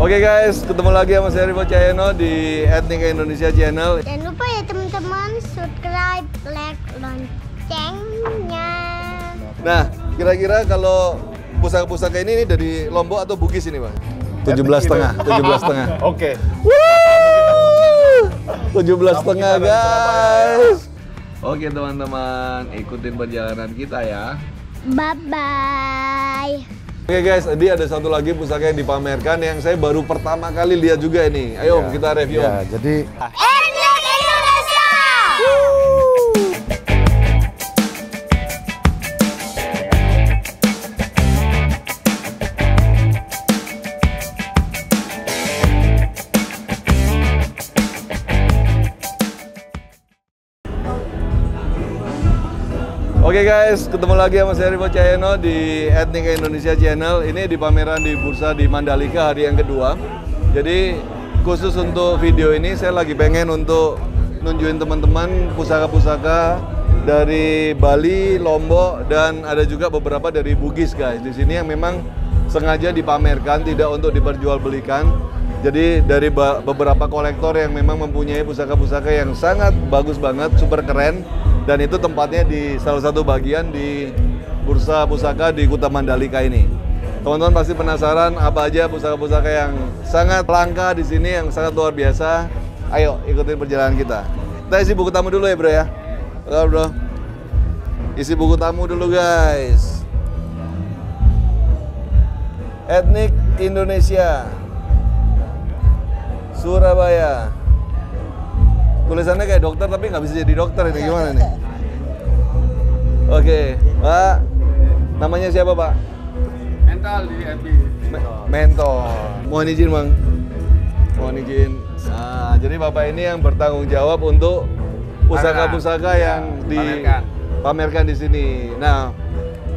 Oke guys, ketemu lagi sama saya Rivo Cahyono di Etnik Indonesia Channel. Jangan lupa ya teman-teman, subscribe, like, loncengnya. Nah, kira-kira kalau pusaka-pusaka ini dari Lombok atau Bugis ini, Bang? 17,5, 17,5. Oke. 17,5 guys. Oke teman-teman, ikutin perjalanan kita ya. Bye-bye. Oke guys, tadi ada satu lagi pusaka yang dipamerkan yang saya baru pertama kali lihat juga ini. Ayo kita review. Ya, jadi Etnik Indonesia. Oke guys, ketemu lagi sama saya Rivo Cahyono di Etnik Indonesia Channel. Ini di pameran di bursa di Mandalika hari yang kedua. Jadi khusus untuk video ini saya lagi pengen untuk nunjukin teman-teman pusaka-pusaka dari Bali, Lombok, dan ada juga beberapa dari Bugis guys. Di sini yang memang sengaja dipamerkan, tidak untuk diperjualbelikan. Jadi dari beberapa kolektor yang memang mempunyai pusaka-pusaka yang sangat bagus banget, super keren. Dan itu tempatnya di salah satu bagian di bursa pusaka di Kuta Mandalika ini. Teman-teman pasti penasaran apa aja pusaka-pusaka yang sangat langka di sini, yang sangat luar biasa. Ayo ikutin perjalanan kita. Kita isi buku tamu dulu ya bro ya. Oke bro. Isi buku tamu dulu guys. Etnik Indonesia, Surabaya. Tulisannya kayak dokter tapi nggak bisa jadi dokter, ini gimana nih? Oke, Pak. Namanya siapa Pak? Mental di FB. Mentor. Mohon izin Bang. Mohon izin. Nah, jadi Bapak ini yang bertanggung jawab untuk pusaka-pusaka yang dipamerkan di sini. Nah,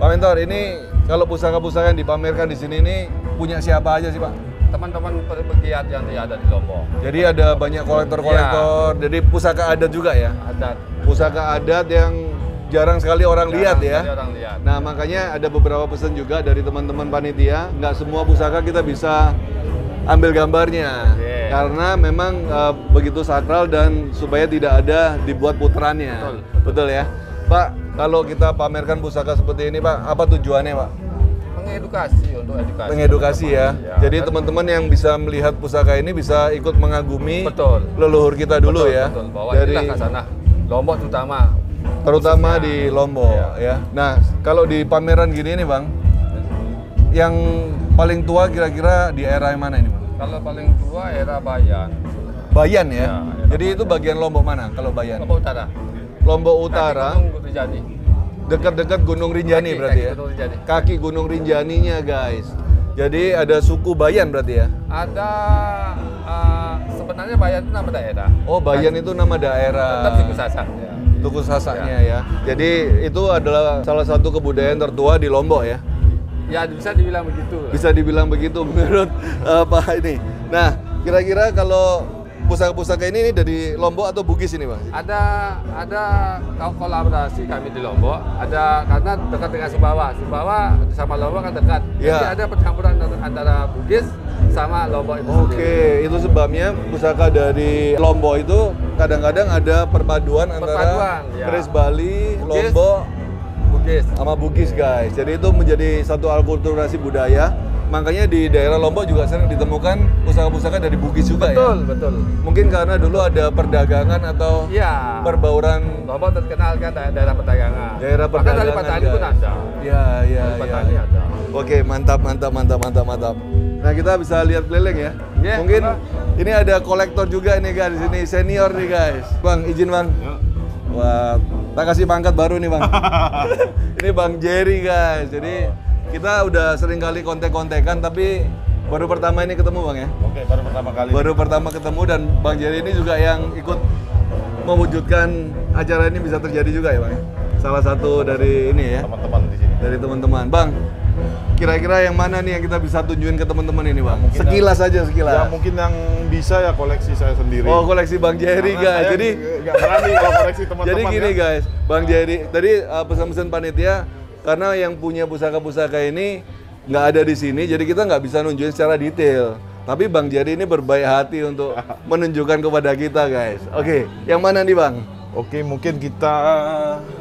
Pak Mentor, ini kalau pusaka-pusaka yang dipamerkan di sini ini punya siapa aja sih Pak? Teman-teman pegiat yang ada di Lombok. Jadi ada banyak kolektor-kolektor. Jadi pusaka adat juga ya? Adat. Pusaka adat yang jarang sekali orang lihat ya. Orang lihat. Nah makanya ada beberapa pesan juga dari teman-teman panitia. Nggak semua pusaka kita bisa ambil gambarnya. Karena memang begitu sakral dan supaya tidak ada dibuat putarannya. Betul ya? Pak, kalau kita pamerkan pusaka seperti ini Pak, apa tujuannya Pak? Mengedukasi, untuk edukasi. Mengedukasi ya. Jadi kan? teman-teman yang bisa melihat pusaka ini bisa ikut mengagumi leluhur kita dulu ya. Betul, bawa dari inilah ke sana. Lombok terutama khususnya di Lombok ya. Nah, kalau di pameran gini nih Bang, yang paling tua kira-kira di era yang mana ini Bang? Kalau paling tua era Bayan. Bayan ya? Ya, jadi itu bagian Lombok mana kalau Bayan? Lombok Utara. Lombok Utara. Gunung Rinjani. Dekat-dekat Gunung Rinjani berarti ya? Gunung Rinjani. Kaki Gunung Rinjaninya guys. Jadi ada suku Bayan berarti ya? Ada sebenarnya Bayan itu nama daerah. Oh, Bayan itu nama daerah. Tetap suku Sasak ya. Suku Sasaknya ya. Jadi itu adalah salah satu kebudayaan tertua di Lombok ya? Ya bisa dibilang begitu. Bisa dibilang begitu menurut Pak ini. Nah, kira-kira kalau pusaka-pusaka ini dari Lombok atau Bugis ini Bang? Ada kolaborasi kami di Lombok. Ada karena dekat dengan Sumbawa. Sumbawa sama Lombok kan dekat. Ya. Jadi ada percampuran antara Bugis sama Lombok itu sendiri. Oke, itu sebabnya pusaka dari Lombok itu kadang-kadang ada perpaduan antara keris Bali, Bugis, Lombok, Bugis sama Bugis guys. Jadi itu menjadi satu alkulturasi budaya. Makanya di daerah Lombok juga sering ditemukan pusaka-pusaka dari Bugis juga betul, ya? Betul. Mungkin karena dulu ada perdagangan atau perbauran. Lombok terkenal kan daerah perdagangan. Daerah perdagangan. Bahkan dari Patani pun ada. Iya. Patani ada. Oke, mantap. Nah, kita bisa lihat keliling ya. Mungkin ini ada kolektor juga nih guys, di sini senior nih guys. Bang, izin Bang. Wah, kita kasih pangkat baru nih Bang. Ini Bang Jerry guys. Jadi kita udah sering kali kontek-kontekan tapi baru pertama ini ketemu Bang ya? Oke, baru pertama kali. Baru pertama ketemu dan Bang Jerry ini juga yang ikut mewujudkan acara ini bisa terjadi juga ya Bang ya? Salah satu dari ini ya? Teman-teman di sini. Dari teman-teman. Bang, kira-kira yang mana nih yang kita bisa tunjukin ke teman-teman ini Bang? Mungkin Sekilas aja, sekilas. Ya mungkin yang bisa ya koleksi saya sendiri. Oh, koleksi Bang Jerry guys. Jadi nggak berani kalau koleksi teman-teman. Jadi gini ya. guys, Bang Jerry, tadi pesan-pesan panitia karena yang punya pusaka-pusaka ini nggak ada di sini, jadi kita nggak bisa nunjukin secara detail. Tapi Bang Jerry ini berbaik hati untuk menunjukkan kepada kita guys. Oke, yang mana nih Bang? Oke, mungkin kita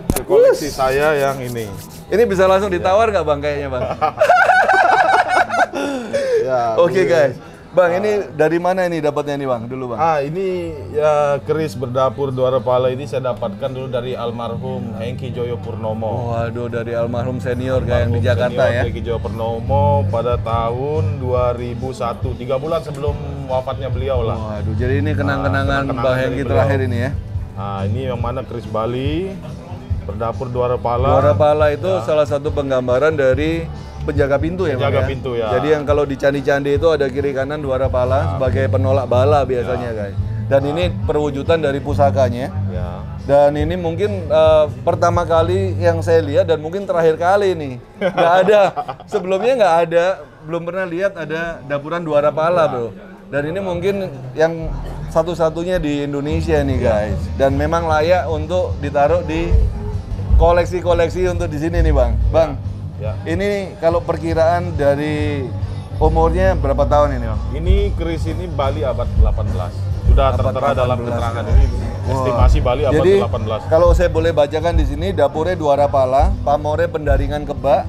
ke koleksi saya yang ini. Ini bisa langsung ditawar nggak Bang kayaknya Bang? Ya, Oke boleh. guys. Bang, ini dari mana ini dapatnya nih Bang? Dulu Bang. Ini ya keris berdapur Dwara Pala ini saya dapatkan dulu dari almarhum Hengki Joyo Purnomo. Waduh, dari almarhum senior kayak yang di Almarhum Jakarta senior ya. Hengki Joyo Purnomo pada tahun 2001, 3 bulan sebelum wafatnya beliau lah. Waduh, jadi ini kenang-kenangan kenang-kenangan Bang dari Hengki beliau. terakhir ini ya. Nah, ini yang mana keris Bali berdapur Dwara Pala. Dwara Pala itu salah satu penggambaran dari penjaga pintu ya Bang Penjaga ya? pintu, ya. Jadi yang kalau di candi-candi itu ada kiri kanan Dwara Pala sebagai penolak bala biasanya guys. Dan ini perwujudan dari pusakanya. Ya. Dan ini mungkin pertama kali yang saya lihat dan mungkin terakhir kali nih. Nggak ada, sebelumnya nggak ada, belum pernah lihat ada dapuran Dwara Pala bro. Dan ini mungkin yang satu-satunya di Indonesia nih guys. Dan memang layak untuk ditaruh di koleksi-koleksi untuk di sini nih Bang. Bang, Ya. ini kalau perkiraan dari umurnya berapa tahun ini Bang? Ini keris ini Bali abad 18. Sudah Abad tertera dalam 18, keterangan ya. ini Wah. estimasi Bali abad Jadi 18. kalau saya boleh bacakan di sini dapurnya Dwara Pala, pamornya pendaringan kebak.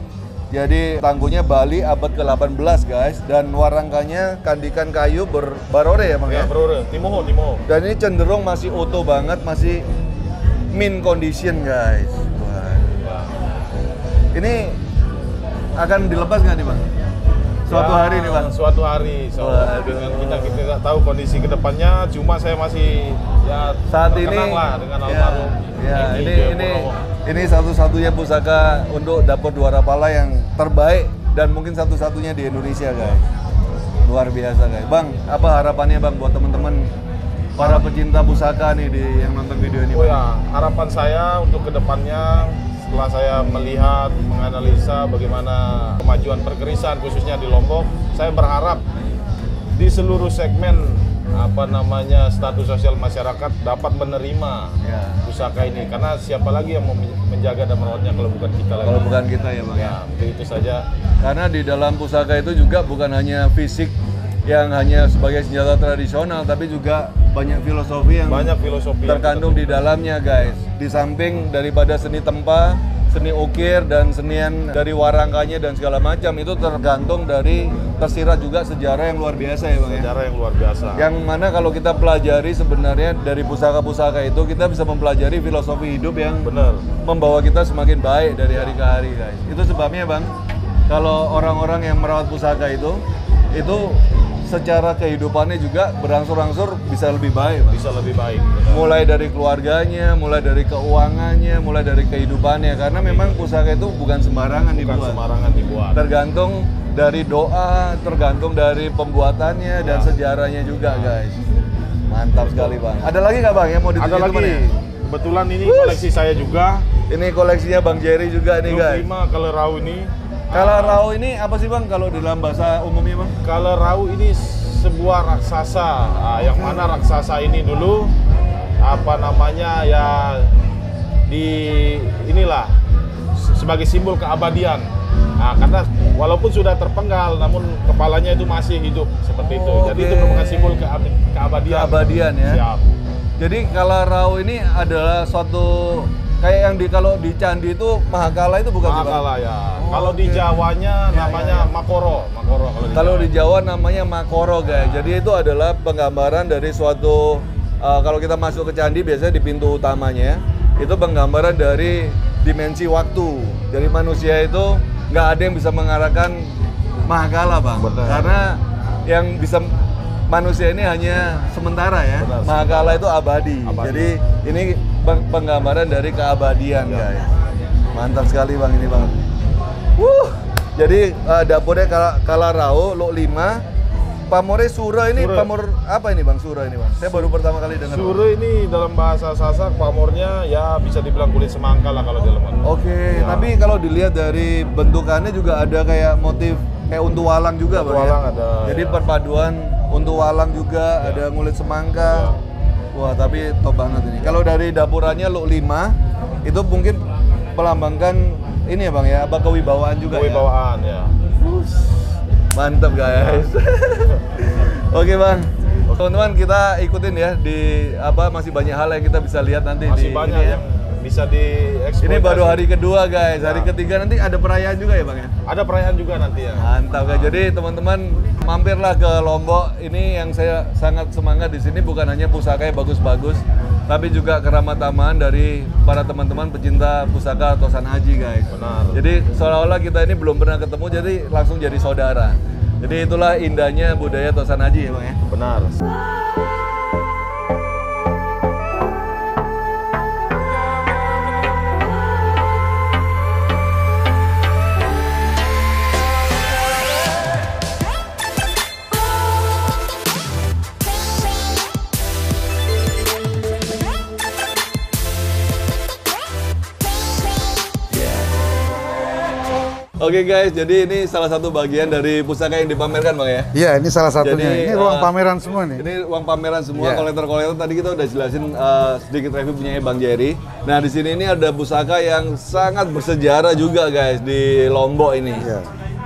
Jadi tangguhnya Bali abad ke-18 guys dan warangkanya kandikan kayu berbarore ya Bang ya. Ya, bro, Timoho. Dan ini cenderung masih utuh banget, masih mint condition guys. Wah. Ya. Ini akan dilepas nggak nih Bang? Suatu hari nih Bang. Suatu hari. So, Waduh. dengan kita tidak tahu kondisi kedepannya. Cuma saya masih ya Saat ini terkenang lah dengan ya, almarhum. ya, Hengki ini Joyo ini Purnomo. ini satu-satunya pusaka untuk dapur Dwara Pala yang terbaik dan mungkin satu-satunya di Indonesia guys. Luar biasa guys. Bang, apa harapannya Bang buat teman-teman para pecinta pusaka nih di yang nonton video ini Oh Bang? ya, harapan saya untuk kedepannya setelah saya melihat, menganalisa bagaimana kemajuan perkerisan khususnya di Lombok, saya berharap di seluruh segmen status sosial masyarakat dapat menerima Ya. pusaka ini karena siapa lagi yang mau menjaga dan merawatnya kalau bukan kita lagi. Kalau bukan kita ya Bang ya. Ya, itu saja. Karena di dalam pusaka itu juga bukan hanya fisik yang hanya sebagai senjata tradisional, tapi juga banyak filosofi yang Banyak filosofi yang terkandung di dalamnya guys. Di samping daripada seni tempa, seni ukir dan senian dari warangkanya dan segala macam itu tergantung dari tersirat juga sejarah yang luar biasa ya Bang ya. sejarah yang luar biasa. Yang mana kalau kita pelajari sebenarnya dari pusaka-pusaka itu kita bisa mempelajari filosofi hidup yang Benar. membawa kita semakin baik dari hari ke hari guys. Itu sebabnya Bang, kalau orang-orang yang merawat pusaka itu secara kehidupannya juga berangsur-angsur bisa lebih baik Bang. Bisa lebih baik. Mulai dari keluarganya, mulai dari keuangannya, mulai dari kehidupannya. Karena memang pusaka itu bukan sembarangan Bukan dibuat. sembarangan dibuat. Tergantung dari doa, tergantung dari pembuatannya dan sejarahnya juga guys. Mantap sekali Bang. Ada lagi nggak Bang yang mau Ada ditunjukin lagi. teman ya? Kebetulan ini koleksi saya juga. Ini koleksinya Bang Jerry juga nih guys. 25 color raw ini. Kalau rau ini apa sih Bang kalau dalam bahasa umumnya Bang? Color raw ini sebuah raksasa. Yang mana raksasa ini dulu sebagai simbol keabadian. Karena walaupun sudah terpenggal, namun kepalanya itu masih hidup seperti itu. Jadi itu Oke. merupakan simbol keabadian. Keabadian ya. Siap. Jadi kalau rau ini adalah suatu kayak yang kalau di candi itu Mahakala itu bukan sih, Bang? Mahakala ya. Kalau di Oke. Jawanya namanya Makoro. Kalau di Jawa namanya Makoro guys. Jadi itu adalah penggambaran dari suatu kalau kita masuk ke candi biasanya di pintu utamanya itu penggambaran dari dimensi waktu. Jadi manusia itu nggak ada yang bisa mengarahkan Mahakala Bang. Benar. Karena yang bisa manusia ini hanya sementara ya. Benar, Mahakala itu abadi. Abadi. Jadi ini penggambaran dari keabadian Ya. guys. Mantap sekali Bang ini Bang. Jadi dapurnya Kala Rao, Lok 5, pamornya Sura ini, Sura. pamor apa ini Bang Sura ini Bang? Saya baru pertama kali dengar. Suro ini dalam bahasa Sasak pamornya ya bisa dibilang kulit semangka lah kalau di lemon. Oke, Ya. tapi kalau dilihat dari bentukannya juga ada kayak motif kayak untu walang juga Untu Bang. walang ya? ada, Jadi ya. perpaduan untu walang juga, ada ngulit semangka. Wah, tapi top banget ini. Kalau dari dapurannya Lok 5 itu mungkin melambangkan ini ya Bang ya, apa kewibawaan juga Kewibawaan ya. Mantap guys. Oke bang, teman-teman kita ikutin ya di masih banyak hal yang kita bisa lihat nanti Masih di banyak ini ya. yang bisa dieksploitasi. Ini baru hari kedua guys, hari ketiga nanti ada perayaan juga ya bang ya? Ada perayaan juga nanti ya. Mantap guys, jadi teman-teman mampirlah ke Lombok. Ini yang saya sangat semangat di sini bukan hanya pusaka yang bagus-bagus, tapi juga keramat-tamahan dari para teman-teman pecinta pusaka Tosan Haji guys. Benar. Jadi seolah-olah kita ini belum pernah ketemu, jadi langsung jadi saudara. Jadi itulah indahnya budaya Tosan Haji ya bang ya? Benar. Oke guys, jadi ini salah satu bagian dari pusaka yang dipamerkan bang ya? Iya, ini salah satunya. Jadi, Ini ruang pameran semua nih. Ini ruang pameran semua, Iya. kolektor-kolektor tadi kita udah jelasin sedikit review punya Bang Jerry. Nah di sini ini ada pusaka yang sangat bersejarah juga guys di Lombok ini. Iya.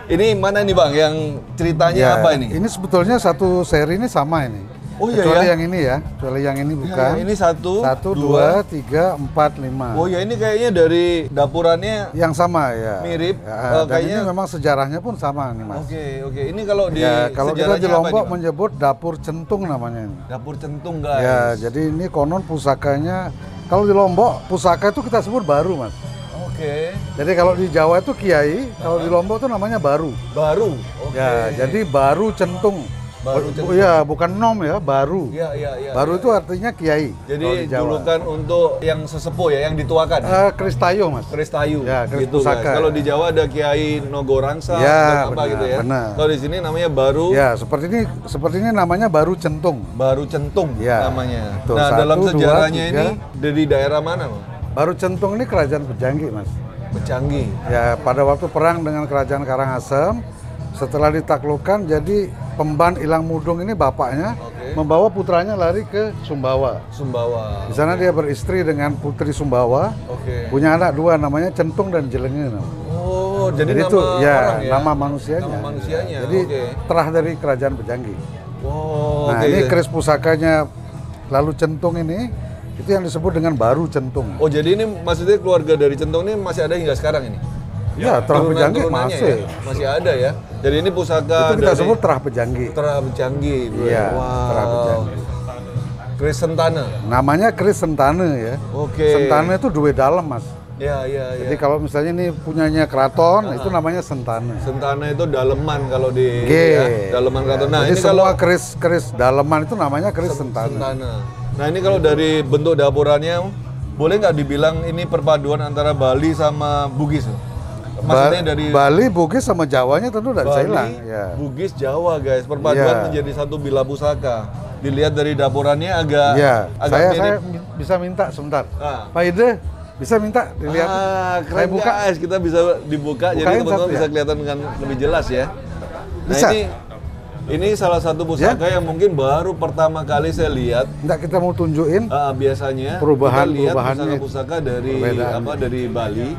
Ini mana nih bang, yang ceritanya Ya, apa ini? Ini sebetulnya satu seri ini sama ini. Oh iya Kecuali ya? yang ini ya, kecuali yang ini bukan. Ya, ini satu, dua, tiga, empat, lima. Oh ya ini kayaknya dari dapurannya. Yang sama ya. Mirip, Ya, dan kayaknya. ini memang sejarahnya pun sama nih mas. Oke, ini kalau di Ya, kalau kita sejarahnya di apa Lombok nih, Bang? menyebut dapur centung namanya ini. Dapur centung guys. Ya, jadi ini konon pusakanya. Kalau di Lombok pusaka itu kita sebut baru mas. Oke. Jadi kalau di Jawa itu kiai, kalau di Lombok itu namanya baru. Baru. Oke. Ya, jadi baru centung. Baru centung. Iya, bukan nom ya, baru. Iya. Baru itu artinya kiai. kalau Jadi di Jawa. julukan untuk yang sesepuh ya, yang dituakan. Kristayo mas. Kristayu. Ya, Kris gitu guys. pusaka. Kalau di Jawa ada Kiai Nogorangsa Ya, atau apa benar, gitu ya. benar. Kalau di sini namanya baru. Ya, seperti ini namanya baru centung. Baru centung Ya, namanya. betul. Nah, Satu, dalam dua, sejarahnya tiga. ini dari daerah mana, Bang? Baru centung ini kerajaan Pejanggi mas. Pecanggih. Ya, pada waktu perang dengan kerajaan Karangasem, setelah ditaklukkan, jadi Pemban Ilang Mudung ini bapaknya Oke. membawa putranya lari ke Sumbawa. Sumbawa. Di sana dia beristri dengan putri Sumbawa, Oke. punya anak dua namanya Centung dan Jelenge. Oh, jadi nama itu orang ya, ya? nama manusianya. Nama manusianya. Jadi Oke. terah dari kerajaan Pejanggi. Oh, Nah, oke. ini keris pusakanya lalu Centung ini itu yang disebut dengan baru Centung. Oh, jadi ini maksudnya keluarga dari centung ini masih ada hingga sekarang ini? Ya, terah Pejanggi Turunan-turunannya masih. ya? Masih ada ya. Jadi ini pusaka Itu kita dari sebut terah Pejanggi. Terah Pecanggih. bro. Iya, Wow. terah Pejanggi. Keris Sentana. Namanya keris Sentane ya. Oke. Sentane itu duwe dalam mas. Ya. Jadi kalau misalnya ini punyanya keraton, itu namanya Sentane. Sentana itu daleman kalau di G. ya, daleman keraton. Nah, Jadi ini semua kalau keris daleman itu namanya keris Sentane. Sentana. Nah, ini kalau dari bentuk dapurannya boleh nggak dibilang ini perpaduan antara Bali sama Bugis? Maksudnya dari Bali, Bugis sama Jawanya tentu tidak bisa Bali, hilang. Ya. Bugis, Jawa guys, perpaduan Iya. menjadi satu bila pusaka. Dilihat dari dapurannya agak Ya, agak saya mirip. bisa minta sebentar. Ah. Pak Ide, bisa minta dilihat. Keren Saya buka. guys, kita bisa dibuka jadi Bukain teman-teman satu bisa ya? kelihatan dengan lebih jelas ya. Nah, Bisa. ini salah satu pusaka yang mungkin baru pertama kali saya lihat. Enggak, kita mau tunjukin. Biasanya Perubahan-perubahannya. kita lihat pusaka-pusaka dari Perbedaannya. dari Bali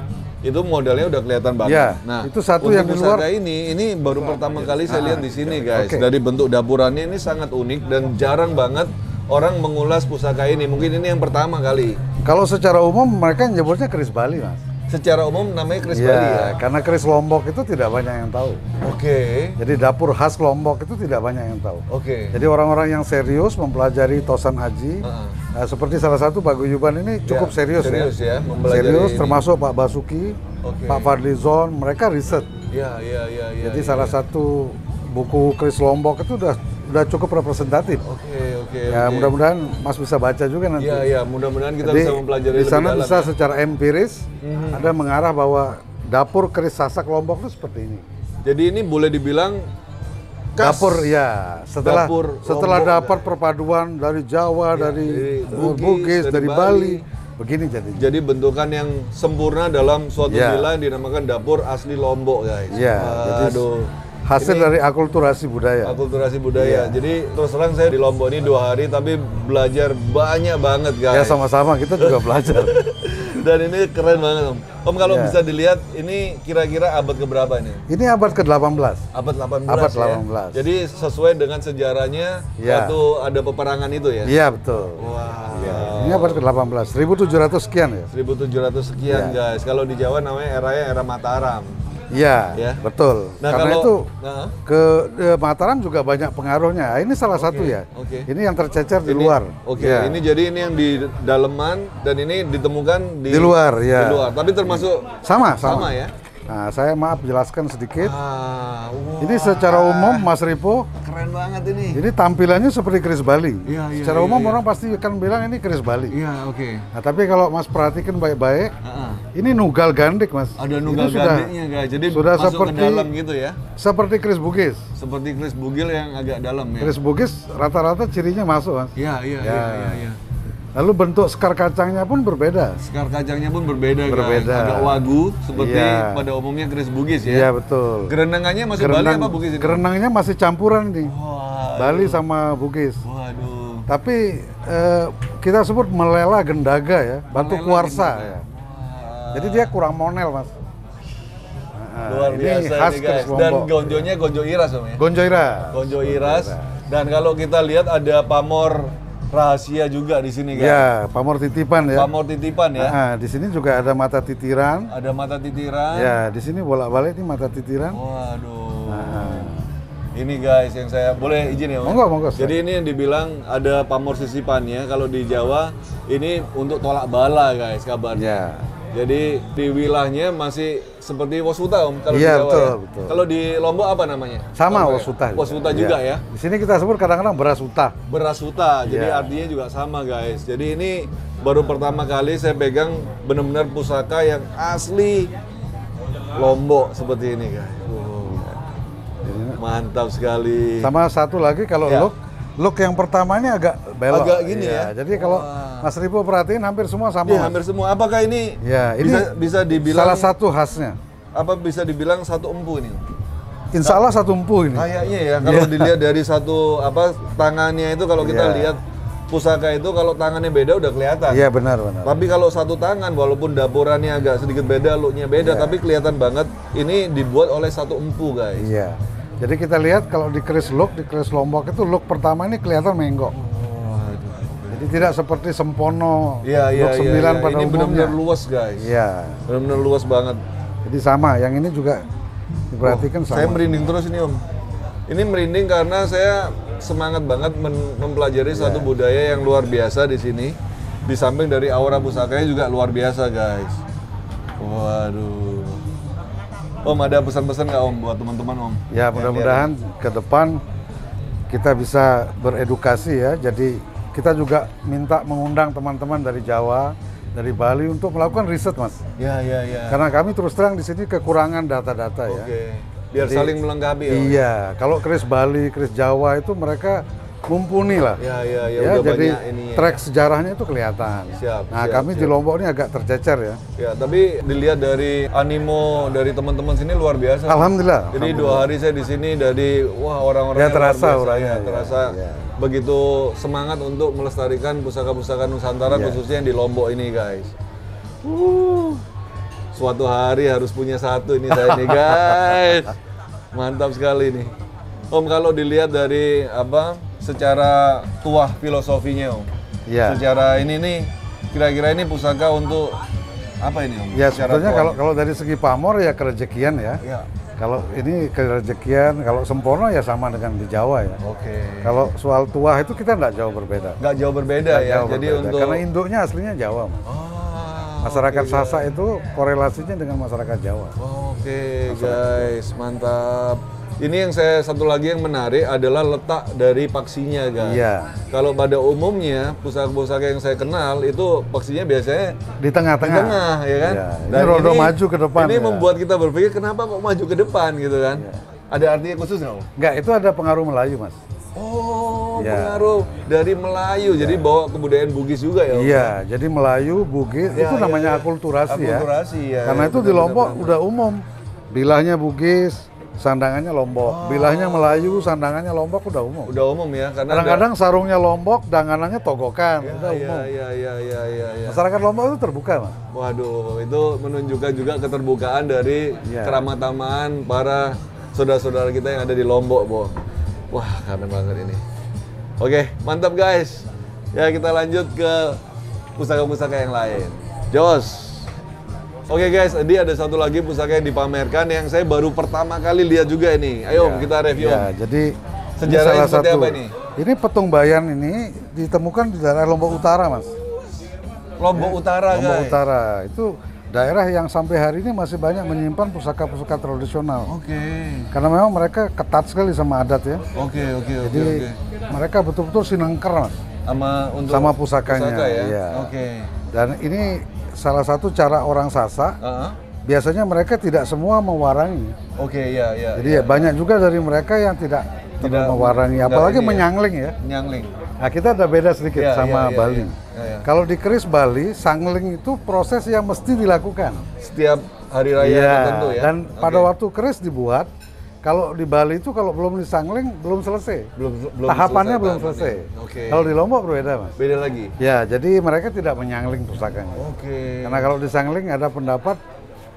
itu modelnya udah kelihatan banget. Ya, nah, itu satu untuk yang di pusaka luar. ini baru pertama kali saya lihat di sini guys. Oke. Dari bentuk dapurannya ini sangat unik dan jarang banget orang mengulas pusaka ini. Mungkin ini yang pertama kali. Kalau secara umum mereka nyebutnya keris Bali, Mas. Secara umum namanya keris Ya, Bali ya. karena keris Lombok itu tidak banyak yang tahu. Oke. Jadi dapur khas Lombok itu tidak banyak yang tahu. Oke. Jadi orang-orang yang serius mempelajari Tosan Haji, seperti salah satu Paguyuban ini cukup Ya, serius ya, mempelajari serius, ini. termasuk Pak Basuki, Oke. Pak Fadlizon, mereka riset. Ya. Jadi salah satu buku keris Lombok itu udah cukup representatif. Oke. Ya, mudah-mudahan Mas bisa baca juga nanti. Iya, mudah-mudahan kita Jadi bisa mempelajari di lebih sana dalam. bisa Ya. secara empiris ada mengarah bahwa dapur keris Sasak Lombok itu seperti ini. Jadi ini boleh dibilang khas. Dapur ya, setelah Dapur Lombok. dapat perpaduan dari Jawa, dari Bugis, dari Bali, begini jadinya. Jadi bentukan yang sempurna dalam suatu Ya. villa yang dinamakan dapur asli Lombok guys. Ya, jadi Aduh. hasil Ini dari akulturasi budaya. akulturasi budaya. Iya. Jadi terus terang saya di Lombok ini 2 hari tapi belajar banyak banget guys. Ya sama-sama kita juga belajar. Dan ini keren banget Om. Om kalau Ya. bisa dilihat ini kira-kira abad keberapa nih? Ini abad ke-18. Abad 18 Abad ya? 18. Jadi sesuai dengan sejarahnya Ya. waktu ada peperangan itu ya? Iya, betul. Wah. Ya. Ini abad ke-18, 1700 sekian ya. 1700 sekian Ya. guys. Kalau di Jawa namanya era Mataram. Iya, Ya. betul. Nah, Karena kalau- itu Nah. ke Mataram juga banyak pengaruhnya. Ini salah satu ya. oke. Ini yang tercecer di Ini- luar. Oke, Ya. ini jadi ini yang di daleman dan ini ditemukan Di luar, ya. Di luar, tapi termasuk Sama ya. sama ya. Nah, saya maaf jelaskan sedikit. Ah, wah, Ini secara umum Mas Ripo, keren banget ini. ini tampilannya seperti keris Bali. Iya, iya, Secara iya, umum iya. orang pasti akan bilang ini keris Bali. Iya, oke. Nah, tapi kalau Mas perhatikan baik-baik, ini nugal gandik, Mas. Ada nugal Ini sudah- gandiknya guys. Jadi sudah masuk seperti- ke dalam gitu ya. Seperti keris Bugis. Seperti keris bugil yang agak dalam ya. Keris Bugis rata-rata cirinya masuk, Mas. Iya, iya, Ya. iya, iya, iya. Lalu bentuk sekar kacangnya pun berbeda. Sekar kacangnya pun berbeda, Berbeda. guys. Agak wagu seperti Iya. pada umumnya keris bugis ya. Iya, betul. Gerenangannya masih Bali apa bugis ini? Gerenangnya masih campuran nih. Wah, Bali sama Bugis. waduh. Tapi kita sebut melela gendaga ya, batu Melela kuarsa gendaga. ya. Jadi dia kurang monel, Mas. Nah, Luar ini biasa khas ini keris guys. Dan Lombok. gonjonya gonjo iras om ya. Gonjo Ira. Gonjo iras. Dan kalau kita lihat ada pamor rahasia juga di sini guys. Ya, pamor titipan ya. Pamor titipan ya. Nah, di sini juga ada mata titiran. Ada mata titiran. Ya, di sini bolak-balik ini mata titiran. Waduh. Nah, Ini guys yang saya boleh izin ya om? Monggo, monggo. Jadi ini yang dibilang ada pamor sisipannya. Kalau di Jawa ini untuk tolak bala guys kabarnya. ya. Jadi di wilayahnya masih seperti Wasuta om kalau Iya, di Jawa betul, ya. betul. Kalau di Lombok apa namanya? Sama Lombok ya? Wasuta. Wasuta juga ya. Di sini kita sebut kadang-kadang beras utah. Beras Uta, jadi Iya. artinya juga sama guys. Jadi ini baru pertama kali saya pegang benar-benar pusaka yang asli Lombok seperti ini guys. Mantap sekali. Sama satu lagi kalau Ya. look yang pertama ini agak belok. Agak gini Iya, ya? Jadi kalau Wah. Mas Ripo perhatiin hampir semua sama. Iya, Mas. hampir semua. Apakah ini Ya, ini bisa dibilang salah satu khasnya. apa bisa dibilang satu empu ini? Insya Allah satu empu ini. Kayaknya ya kalau Iya. dilihat dari satu tangannya itu kalau kita Iya. lihat pusaka itu kalau tangannya beda udah kelihatan. Iya, benar. Tapi kalau satu tangan walaupun dapurannya agak sedikit beda, looknya beda, Iya. tapi kelihatan banget ini dibuat oleh satu empu guys. Iya. Jadi kita lihat kalau di keris Lombok itu look pertama ini kelihatan menggok. Jadi tidak seperti Sempono Iya, iya, look iya. 9 Iya. pada Ini umumnya. benar-benar luas guys. Iya. Benar-benar luas banget. Jadi sama, yang ini juga diperhatikan sama. Saya merinding terus ini om. Ini merinding karena saya semangat banget mempelajari Iya. satu budaya yang luar biasa di sini. Di samping dari aura pusakanya juga luar biasa guys. Waduh. Om ada pesan-pesan nggak om buat teman-teman om? Ya, mudah-mudahan ke depan kita bisa beredukasi ya. Jadi kita juga minta mengundang teman-teman dari Jawa, dari Bali untuk melakukan riset, Mas. Ya ya ya. Karena kami terus terang di sini kekurangan data-data ya. Oke. Biar Jadi- saling melengkapi ya. Om? Iya, kalau keris Bali, keris Jawa itu mereka mumpuni lah. Ya ya ya. Ya, Udah jadi banyak ininya. track sejarahnya itu kelihatan. Siap, Nah, siap, kami di siap. Lombok ini agak tercecer ya. Ya tapi dilihat dari animo dari teman-teman sini luar biasa. Alhamdulillah. Jadi 2 hari saya di sini dari wah orang-orang Ya, yang terasa luar biasa, orangnya, ya, ya, terasa ya. begitu semangat untuk melestarikan pusaka-pusaka Nusantara Ya. khususnya yang di Lombok ini guys. Suatu hari harus punya satu ini saya nih guys. Mantap sekali nih. Om kalau dilihat dari secara tuah filosofinya Om. Ya. Secara ini nih kira-kira ini pusaka untuk apa ini Om? Ya, Secara sebetulnya tuahnya. kalau dari segi pamor ya kerejekian ya. Ya. Kalau ini kerejekian, kalau Sempono ya sama dengan di Jawa ya. Oke. Kalau soal tuah itu kita nggak jauh berbeda. Nggak jauh berbeda Nggak ya. jauh Jadi berbeda. untuk Karena induknya aslinya Jawa, Mas. Masyarakat Sasak itu korelasinya dengan masyarakat Jawa. Oke guys, mantap. Ini yang saya satu lagi yang menarik adalah letak dari paksinya guys. Iya. Kalau pada umumnya pusaka-pusaka yang saya kenal itu paksinya biasanya Di di tengah-tengah. tengah ya kan. Iya. Ini rodo maju ke depan. Ini ya. membuat kita berpikir kenapa kok maju ke depan gitu kan? Ada artinya khusus nggak? Om? Enggak, itu ada pengaruh Melayu, Mas. Oh, Ya. pengaruh dari Melayu. Jadi bawa kebudayaan Bugis juga ya. Om? Iya, jadi Melayu, Bugis, Ya, itu ya, namanya ya. akulturasi ya. Akulturasi ya. Karena ya, itu di benar, Lombok benar, udah umum. Bilahnya Bugis, sandangannya Lombok. Bilahnya Melayu, sandangannya Lombok udah umum. Udah umum ya, karena Kadang-kadang sarungnya Lombok, danganannya Togokan, ada... udah umum. Iya. Masyarakat Lombok itu terbuka, Mas. Waduh, itu menunjukkan juga keterbukaan dari keramatamaan para saudara-saudara kita yang ada di Lombok, Bo. Wah, keren banget ini. Oke, mantap guys. Ya, kita lanjut ke pusaka-pusaka yang lain. Jos. Oke guys, ini ada satu lagi pusaka yang dipamerkan yang saya baru pertama kali lihat juga ini. Ayo Om, kita review. Ya, jadi sejarahnya seperti apa ini? Ini petung bayan ini ditemukan di daerah Lombok Utara, Mas. Lombok Utara, Lombok guys. Utara itu daerah yang sampai hari ini masih banyak menyimpan pusaka-pusaka tradisional. Oke. Karena memang mereka ketat sekali sama adat ya. Oke. Jadi mereka betul-betul sinengker, Mas. Sama pusakanya. pusaka ya. Iya. Oke. Dan ini salah satu cara orang Sasak. Biasanya mereka tidak semua mewarangi. Oke, iya. Jadi banyak juga dari mereka yang tidak mewarangi, apalagi menyangling ya. Menyangling. Nah, kita ada beda sedikit sama Bali. Iya. Kalau di keris Bali, sangling itu proses yang mesti dilakukan. Setiap hari raya tertentu ya. Dan pada waktu keris dibuat, kalau di Bali itu kalau belum disangling belum selesai. Belum Tahapannya belum selesai. Oke. Kalau di Lombok berbeda, Mas. Beda lagi. Ya, jadi mereka tidak menyangling pusakanya. Oke. Karena kalau disangling ada pendapat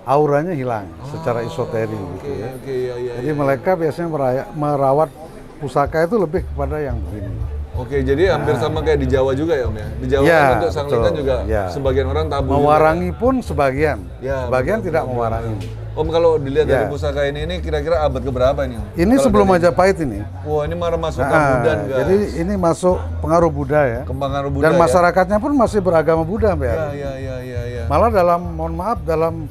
auranya hilang secara esoteri gitu ya. Oke, iya. Jadi mereka biasanya merawat pusaka itu lebih kepada yang begini. Oke, jadi hampir sama kayak di Jawa juga ya Om ya? Di Jawa kan untuk sangling kan juga sebagian orang tabu mewarangi juga. Pun sebagian, sebagian tidak mewarangi. Om, kalau dilihat dari pusaka ini kira-kira abad keberapa ini Om? Ini kalau sebelum Majapahit ini. Wah, ini malah masuk Kambudan guys. Jadi ini masuk pengaruh Buddha ya. Pengaruh Buddha. Dan masyarakatnya pun masih beragama Buddha Mbak. Iya. Malah mohon maaf, dalam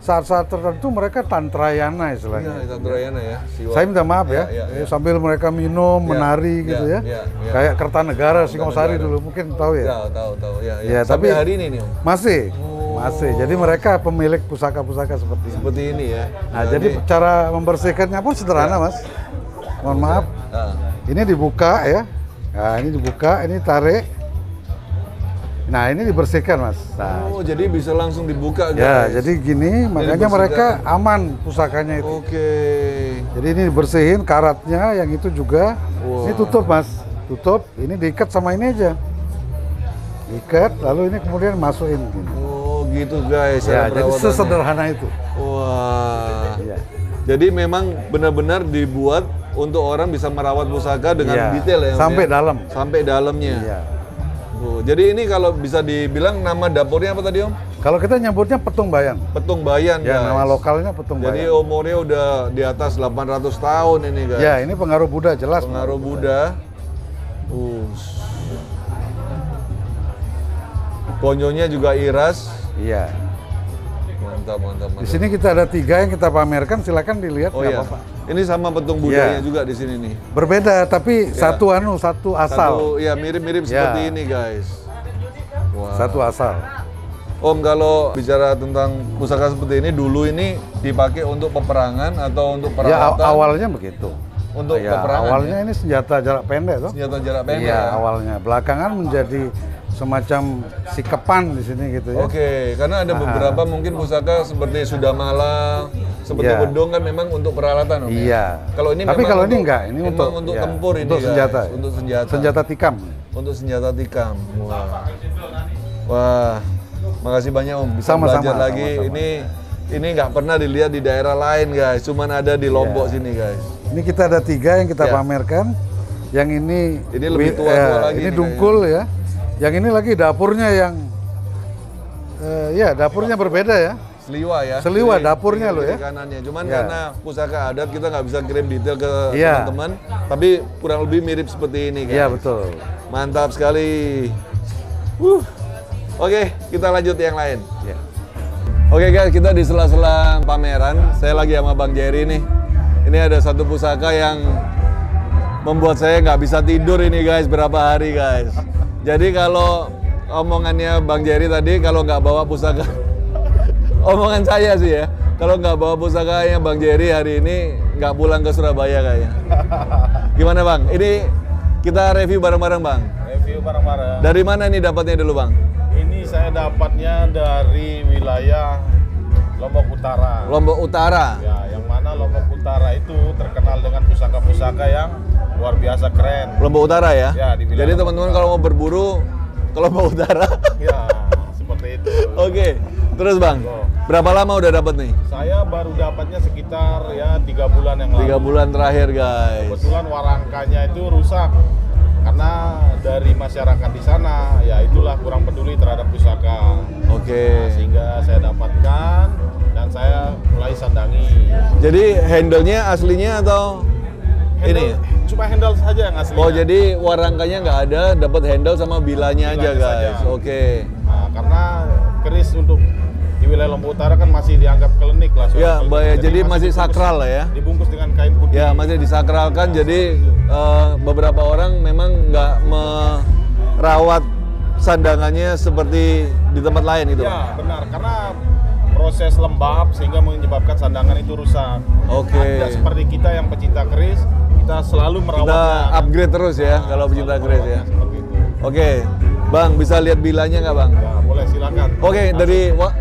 saat-saat tertentu mereka tantrayana istilahnya. Iya, tantrayana ya. Saya minta maaf ya, sambil mereka minum, menari gitu ya. Kayak Kertanegara, Singosari dulu mungkin tahu ya. Tahu. Ya, Sampai tapi hari ini nih Om? Masih. Jadi mereka pemilik pusaka-pusaka seperti ini. Seperti ini ya. Nah, jadi cara membersihkannya pun sederhana, Mas. Mohon maaf. Ini dibuka ya. Nah, ini dibuka, ini tarik. Nah, ini dibersihkan, Mas. Nah, jadi bisa langsung dibuka guys. ya, jadi gini, makanya mereka aman pusakanya itu. Oke. Jadi ini dibersihin karatnya, yang itu juga. Ini tutup, Mas. Tutup, ini diikat sama ini aja. Ikat, lalu ini kemudian masukin gini. Oh, gitu guys. Ya, jadi sesederhana itu. Wah. Iya. Jadi memang benar-benar dibuat untuk orang bisa merawat pusaka dengan detail ya. Sampai dalam. Sampai dalamnya. Iya. Jadi ini kalau bisa dibilang nama dapurnya apa tadi Om? Kalau kita nyebutnya petung bayan. Petung bayan Ya, guys. nama lokalnya petung Jadi bayan. umurnya udah di atas 800 tahun ini guys. Ya, ini pengaruh Buddha jelas. Pengaruh Buddha. Ponyonya juga iras. Iya. Mantap. Di sini kita ada 3 yang kita pamerkan, silakan dilihat. Oh nggak iya. apa-apa. Ini sama petung Buddhanya juga di sini nih. Berbeda, tapi satu asal. Ya mirip-mirip seperti ini guys. Wah. Satu asal. Om, kalau bicara tentang pusaka seperti ini, dulu ini dipakai untuk peperangan atau untuk Ya, peralatan? awalnya begitu. Untuk Ya, peperangan awalnya ini senjata jarak pendek tuh. Senjata jarak pendek. Iya, awalnya. Belakangan menjadi semacam sikepan di sini gitu ya. Oke, karena ada beberapa mungkin pusaka seperti Sudamala, seperti Bedong kan memang untuk peralatan Om. Iya. Kalau ini tapi memang kalau ini untuk- enggak, ini memang untuk tempur ini untuk guys. senjata. Untuk senjata. Senjata tikam. Untuk senjata tikam. Wah. Makasih banyak Om, bisa Sama-sama, belajar lagi. sama-sama. Ini nggak pernah dilihat di daerah lain guys, cuman ada di Lombok sini guys. Ini kita ada 3 yang kita pamerkan. Yang ini lebih tua-tua lagi ini nih dungkul ya. Yang ini lagi dapurnya yang dapurnya berbeda ya. Seliwa ya. Seliwa, dapurnya loh ya. Kanannya. Cuman karena pusaka adat kita nggak bisa kirim detail ke Iya. teman-teman, tapi kurang lebih mirip seperti ini guys. Iya, betul. Mantap sekali. Oke, kita lanjut yang lain. Ya. Oke guys, kita di sela-sela pameran. Saya lagi sama Bang Jerry nih. Ini ada satu pusaka yang membuat saya nggak bisa tidur ini guys, berapa hari guys. Jadi kalau omongannya Bang Jerry tadi, kalau nggak bawa pusaka, omongan saya sih ya, kalau nggak bawa pusakanya Bang Jerry hari ini nggak pulang ke Surabaya kayaknya. Gimana Bang? Ini kita review bareng-bareng Bang. Review bareng-bareng. Dari mana nih dapatnya dulu Bang? Ini saya dapatnya dari wilayah Lombok Utara. Lombok Utara. Ya, yang mana Lombok Utara itu terkenal dengan pusaka-pusaka yang luar biasa keren. Lombok Utara ya? Ya, di wilayah Jadi Lombok teman-teman Utara. kalau mau berburu ke Lombok Utara. Ya, seperti itu. Oke, terus Bang, berapa lama udah dapat nih? Saya baru dapatnya sekitar ya 3 bulan yang lalu. 3 bulan terakhir guys. Kebetulan warangkanya itu rusak karena dari masyarakat di sana ya itulah kurang peduli terhadap pusaka. Oke. Sehingga saya dapatkan dan saya mulai sandangi. Jadi handle-nya aslinya atau ini? Cuma handle saja yang aslinya. Oh jadi warangkanya nggak ada, dapat handle sama bilanya aja Bilanya guys. saja. Oke. Nah, karena keris untuk di wilayah Lombok Utara kan masih dianggap klinik lah. Ya, klinik. bahaya. Jadi masih dibungkus- sakral lah ya. Dibungkus dengan kain putih. Ya masih disakralkan. Jadi beberapa orang memang nggak merawat sandangannya seperti di tempat lain gitu. Ya, benar. Karena proses lembab sehingga menyebabkan sandangan itu rusak. Oke. Tidak seperti kita yang pecinta keris, kita selalu Kita merawatnya. upgrade terus ya kalau pecinta Selalu keris ya. merawatnya seperti itu. Oke, Bang bisa lihat bilanya nggak Bang? Ya, boleh silakan. Oke,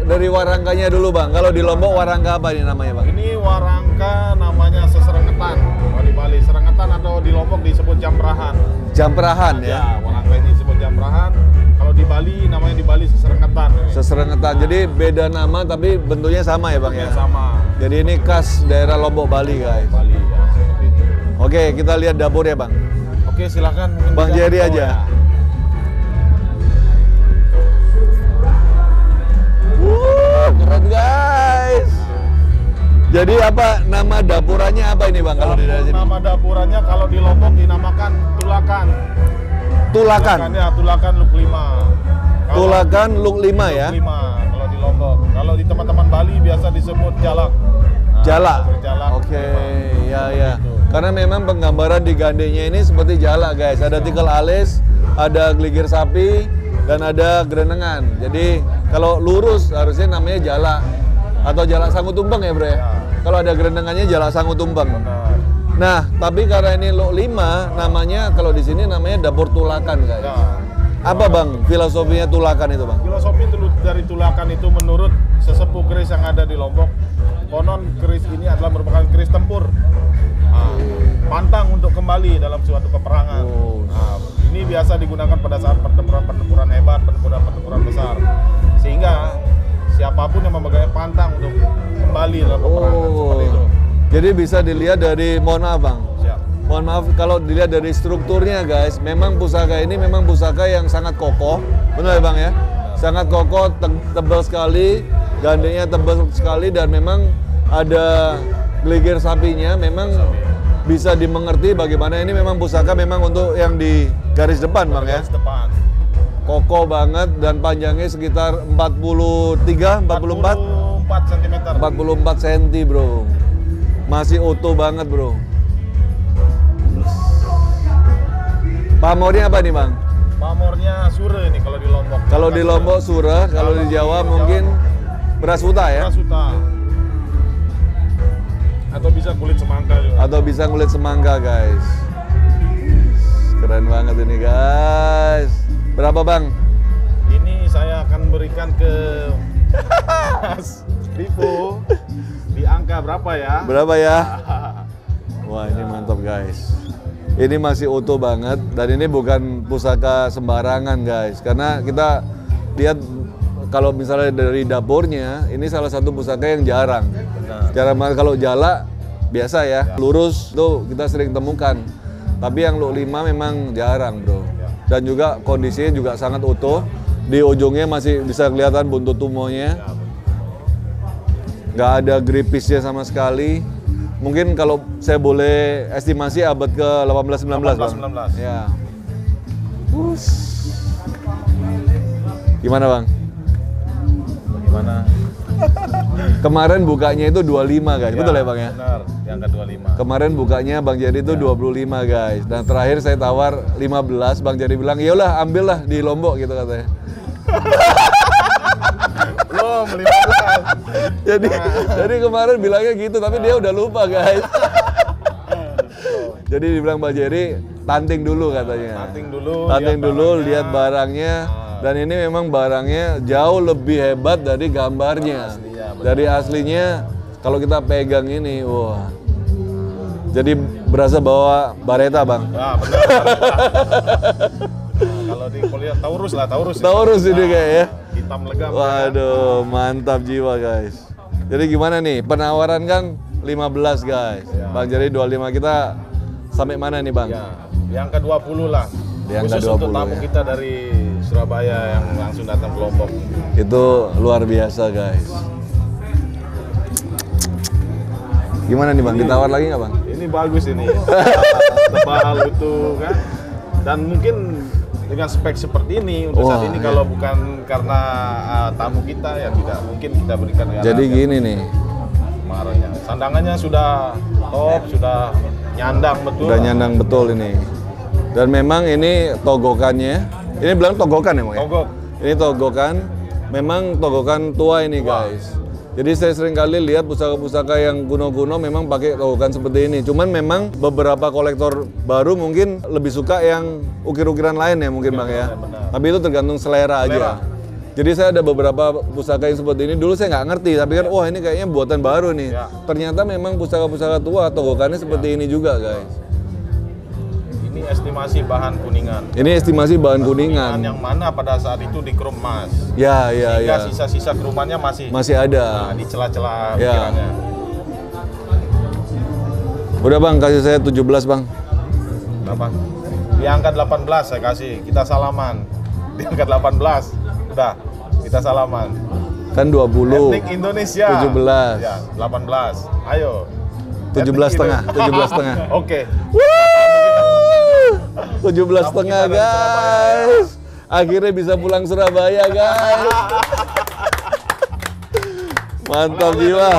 dari warangkanya dulu Bang. Kalau di Lombok warangka apa ini namanya Bang? Ini warangka namanya seserengetan. Kalau di Bali serengetan atau di Lombok disebut jamprahan. Jamperahan ya. Ya, warangka ini disebut jamprahan. Kalau di Bali namanya di Bali seserengetan. Seserengetan. Jadi beda nama tapi bentuknya sama ya Bang ya. Sama. Jadi ini khas daerah Lombok Bali guys. Bali ya, seperti itu. Oke, kita lihat dapurnya Bang. Oke, silakan. Mungkin Bang bisa Jerry bawa aja. ya. Keren guys. Jadi apa nama dapurannya apa ini Bang kalau di daerah sini? Nama dapurannya kalau di Lombok dinamakan tulakan. Tulakan. Ya, tulakan luk 5. Tulakan Luk 5 ya. 5 kalau di Lombok. Kalau di teman-teman Bali biasa disebut jalak. Nah, Jala. Jalak. Oke, lima. ya ya. Gitu. Karena memang penggambaran di gandengnya ini seperti jala guys. Ada tikal alis, ada geligir sapi, dan ada gerenengan. Jadi kalau lurus harusnya namanya jala atau jala sangu tumbang ya bro ya. Kalau ada gerenengannya jala sangu tumbang. Benar. Nah, tapi karena ini Luk 5 namanya kalau di sini namanya dapur tulakan guys. Ya. Apa Bang filosofinya tulakan itu Bang? Filosofi dari tulakan itu menurut sesepuh keris yang ada di Lombok, konon keris ini adalah merupakan keris tempur. Nah, pantang untuk kembali dalam suatu peperangan. Oh. Nah, ini biasa digunakan pada saat pertempuran-pertempuran hebat, pertempuran-pertempuran besar. Sehingga siapapun yang memegang pantang untuk kembali dalam peperangan seperti itu. Jadi bisa dilihat dari, mohon maaf Bang, Siap. mohon maaf kalau dilihat dari strukturnya guys, memang pusaka ini memang pusaka yang sangat kokoh, benar ya Bang ya? Sangat kokoh, tebal sekali, gandengnya tebal sekali dan memang ada geligir sapinya, memang bisa dimengerti bagaimana ini memang pusaka memang untuk yang di garis depan Bang ya. Garis depan. Kokoh banget dan panjangnya sekitar 43, 44? 44 cm. 44 cm bro. Masih utuh banget bro. Pamornya apa nih Bang? Pamornya sure ini kalau di Lombok. Kalau di Lombok sura, kalau di Jawa mungkin beras huta ya? Rasuta. Atau bisa kulit semangka juga. Atau bisa ngulit semangka guys. Keren banget ini guys. Berapa Bang? Ini saya akan berikan ke Mas Vivo di angka berapa ya? Berapa ya? Wah ini mantap guys. Ini masih utuh banget dan ini bukan pusaka sembarangan guys. Karena kita lihat kalau misalnya dari dapurnya, ini salah satu pusaka yang jarang. Cara kalau jala biasa ya, lurus tuh kita sering temukan. Tapi yang Luk 5 memang jarang bro. Dan juga kondisinya juga sangat utuh. Di ujungnya masih bisa kelihatan buntut tumonya. Nggak ada gripisnya sama sekali. Mungkin kalau saya boleh estimasi abad ke 18-19 Bang. 18-19. Ya. Gimana Bang? Bagaimana? Kemarin bukanya itu 25 guys, betul ya Bang ya? Benar, di angka 25. Kemarin bukanya Bang Jerry itu 25 guys. Dan terakhir saya tawar 15, Bang Jerry bilang, "Yalah, ambillah di Lombok," gitu katanya. Belum 15. Jadi kemarin bilangnya gitu, tapi dia udah lupa guys. Jadi dibilang Bang Jerry, tanting dulu katanya. Tanting dulu, Tanting lihat dulu, barangnya. lihat barangnya. Dan ini memang barangnya jauh lebih hebat dari gambarnya. Aslinya, benar. Dari aslinya, kalau kita pegang ini, wah, Jadi berasa bawa bareta bang. Ya benar. Kalau di kuliah Taurus lah, Taurus. Taurus ini kayak ya. Hitam legam. Waduh, mantap jiwa guys. Jadi gimana nih, penawaran kan 15 guys. Ya. Bang Jerry 25 kita sampai mana nih bang? Ya, yang ke-20 lah. Di angka Khusus untuk 20 tamu ya. kita dari Surabaya yang langsung datang ke Lombok. Itu luar biasa guys. Gimana nih bang, ditawar lagi nggak bang? Ini bagus ini. Tebal itu kan. Dan mungkin dengan spek seperti ini untuk Wah, saat ini iya. kalau bukan karena tamu kita ya tidak mungkin kita berikan dengan Jadi harga gini nih, marahnya. Sandangannya sudah top, sudah nyandang betul. udah nyandang betul ini. Dan memang ini togokannya, ini bilang togokan ya bang? Ya? Togok. Ini togokan, memang togokan tua ini guys. Jadi saya sering kali lihat pusaka-pusaka yang kuno-kuno memang pakai togokan seperti ini. Cuman memang beberapa kolektor baru mungkin lebih suka yang ukir-ukiran lain ya mungkin bang ya. benar. Tapi itu tergantung selera aja. Jadi saya ada beberapa pusaka yang seperti ini. Dulu saya nggak ngerti, tapi kan wah ini kayaknya buatan baru nih. Ya. Ternyata memang pusaka-pusaka tua togokannya seperti ini juga guys. Ini estimasi bahan kuningan. Ini estimasi bahan kuningan. Yang mana pada saat itu dikrom emas. Ya, ya, Sehingga ya. sisa-sisa kerumannya masih Masih ada. di celah-celah Ya. ukirannya. Udah bang, kasih saya 17 bang. Berapa? Di angka 18 saya kasih. Kita salaman. Di angka 18. Udah, kita salaman. Kan 20. Etnik Indonesia. 17. Ya, 18. Ayo. 17 setengah, 17 setengah. Oke. 17 setengah guys. Akhirnya bisa pulang Surabaya guys. Mantap jiwa.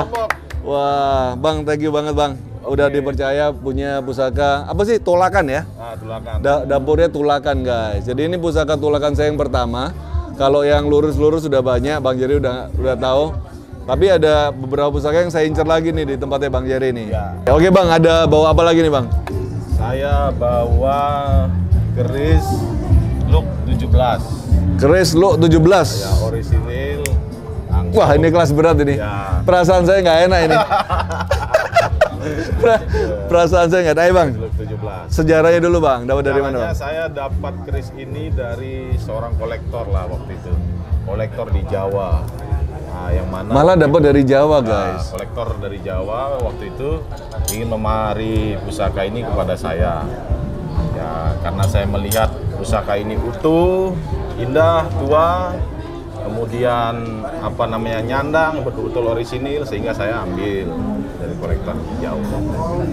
Wah, bang, thank you banget bang. Udah dipercaya punya pusaka apa sih, tolakan ya? Nah, tulakan. Dapurnya tulakan guys. Jadi ini pusaka tulakan saya yang pertama. Kalau yang lurus-lurus sudah banyak, Bang Jerry udah tahu. Tapi ada beberapa pusaka yang saya incer lagi nih di tempatnya Bang Jerry nih. Ya. Oke bang, ada bawa apa lagi nih bang? Saya bawa keris look 17. Keris lo 17. Ya, orisinil. langsung. Wah ini kelas berat ini. Ya. Perasaan saya nggak enak ini. Perasaan saya nggak enak bang. Look 17. Sejarahnya dulu bang, dapat dari mana Caranya bang? saya dapat keris ini dari seorang kolektor lah waktu itu. Kolektor di Jawa. Nah, yang mana Malah dapat dari Jawa Nah, guys. kolektor dari Jawa waktu itu ingin memari pusaka ini kepada saya. Ya, karena saya melihat pusaka ini utuh, indah, tua, kemudian nyandang, betul-betul orisinil, sehingga saya ambil dari kolektor di Jawa.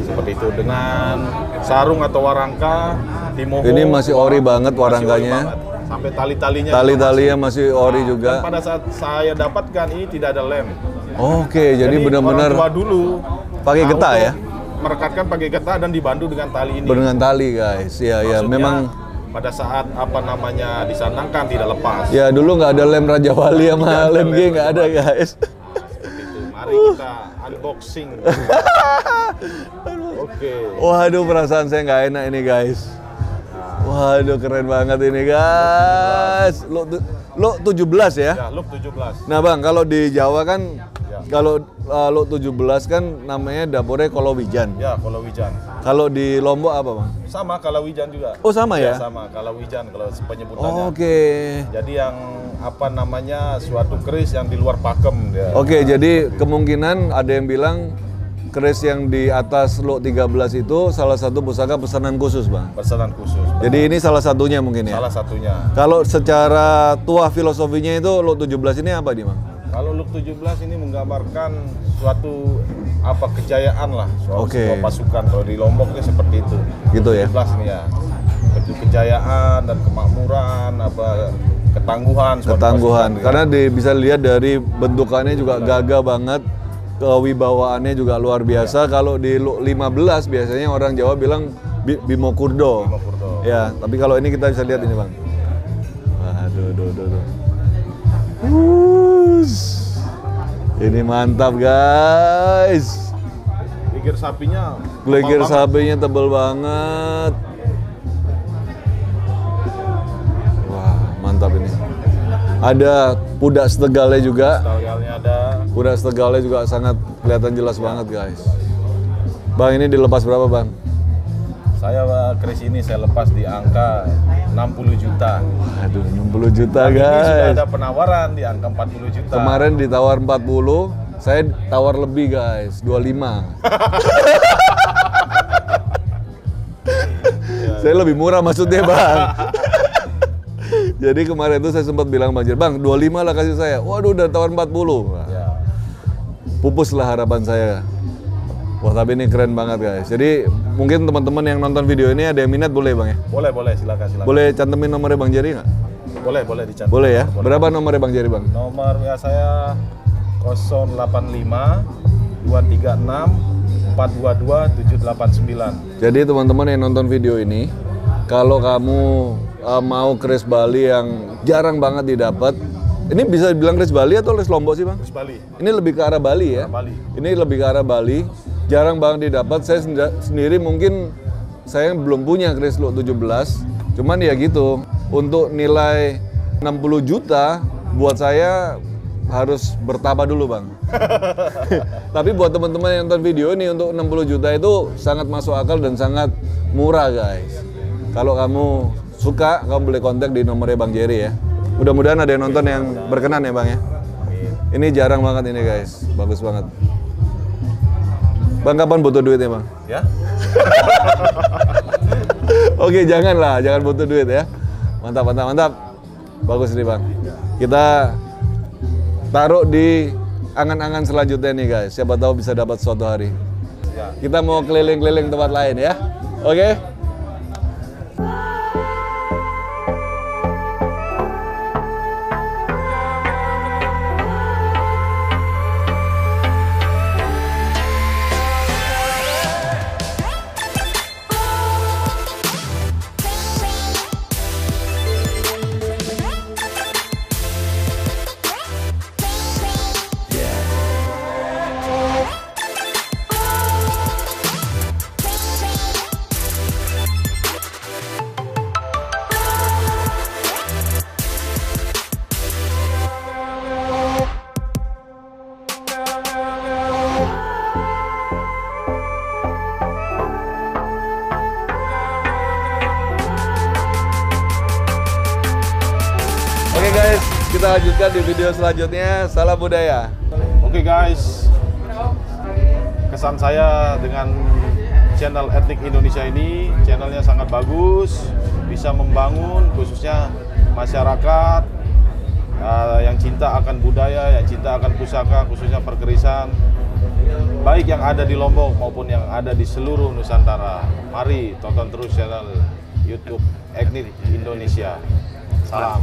Seperti itu dengan sarung atau warangka dimohon. Ini masih ori banget Masih ori warangkanya. banget. Sampai tali-talinya. Tali-talinya masih ori juga. Dan pada saat saya dapatkan ini tidak ada lem. Oke, jadi benar-benar orang tua dulu pakai tahu getah tuh, ya? Merekatkan pakai getah dan dibantu dengan tali ini. dengan tali guys. Iya, iya, Maksudnya, memang. pada saat disandangkan tidak lepas. Ya dulu nggak ada lem Raja Wali sama lem G nggak ada guys. Seperti itu. Mari kita unboxing. Oke. Waduh perasaan saya nggak enak ini guys. Waduh keren banget ini guys. Lo 17 ya? Ya, look 17. Nah bang, kalau di Jawa kan, Ya. kalau lo 17 kan namanya dapurnya Kolowijan. Ya, Kalawijan. Kalau di Lombok apa bang? Sama Kalawijan juga. Oh sama ya? Sama Kalawijan kalau penyebutannya. Oke. Jadi yang suatu keris yang di luar pakem dia. Oke, jadi kemungkinan ada yang bilang keris yang di atas Lo 13 itu salah satu pusaka pesanan khusus bang. Pesanan khusus. Jadi ini salah satunya mungkin ya? Salah satunya. Kalau secara tua filosofinya itu Lo 17 ini apa nih bang? Kalau look 17 ini menggambarkan suatu kejayaan lah, Oke. sebuah pasukan. Kalau di Lombok itu seperti itu. Gitu ya? 17 ini ya. Kejayaan dan kemakmuran, ketangguhan. suatu Ketangguhan. pasukan, ya. Karena bisa dilihat dari bentukannya juga gagah banget, kewibawaannya juga luar biasa. Kalau di Lo 15 biasanya orang Jawa bilang Bimo Kurdo. Bimo Kurdo. Ya, tapi kalau ini kita bisa lihat ini bang. Waduh. Ini mantap guys. Geger sapinya. Geger tebal banget. sapinya tebel banget. Wah, mantap ini. Ada pudak setegalnya juga. Stylenya ada. Pudak setegalnya juga sangat kelihatan jelas banget guys. Bang, ini dilepas berapa, Bang? Saya keris ini saya lepas di angka 60 juta. Aduh, 60 juta, Tapi ini sudah guys. ada penawaran di angka 40 juta. Kemarin ditawar 40, saya tawar lebih, guys, 25. Saya lebih murah maksudnya, Bang. Jadi kemarin itu saya sempat bilang Bang Jer, Bang, 25 lah kasih saya. Waduh, udah tawar 40. Nah, Ya. pupuslah harapan saya. Wah, tapi ini keren banget, guys. Jadi mungkin teman-teman yang nonton video ini ada yang minat, boleh, Bang ya? Boleh, silakan. Boleh cantumin nomornya Bang Jerry nggak? Boleh dicatat. Boleh ya? Boleh. Berapa nomornya Bang Jerry, Bang? Nomor WA saya 085 236 422 789. Jadi teman-teman yang nonton video ini, kalau kamu mau keris Bali yang jarang banget didapat, ini bisa dibilang keris Bali atau keris Lombok sih, Bang? Keris Bali. Ini lebih ke arah Bali ya? Bali. Ini lebih ke arah Bali, jarang banget didapat. Saya sendiri mungkin saya belum punya keris Lo 17, cuman ya gitu. Untuk nilai 60 juta, buat saya harus bertapa dulu, Bang. Tapi buat teman-teman yang nonton video ini, untuk 60 juta itu sangat masuk akal dan sangat murah, guys. Kalau kamu suka, kamu boleh kontak di nomornya Bang Jerry ya. Mudah-mudahan ada yang nonton yang berkenan ya, Bang ya. Ini jarang banget ini, guys. Bagus banget. Bang, kapan butuh duitnya, Bang? Ya. Oke, jangan butuh duit ya. Mantap. Bagus nih, Bang. Kita taruh di angan-angan selanjutnya nih, guys. Siapa tahu bisa dapat suatu hari. Ya. Kita mau keliling-keliling tempat lain ya. Oke? Oke guys, kita lanjutkan di video selanjutnya. Salam budaya. Oke guys, kesan saya dengan channel Etnik Indonesia ini, channelnya sangat bagus, bisa membangun khususnya masyarakat yang cinta akan budaya, yang cinta akan pusaka, khususnya perkerisan, baik yang ada di Lombok maupun yang ada di seluruh Nusantara. Mari tonton terus channel YouTube Etnik Indonesia. Salam.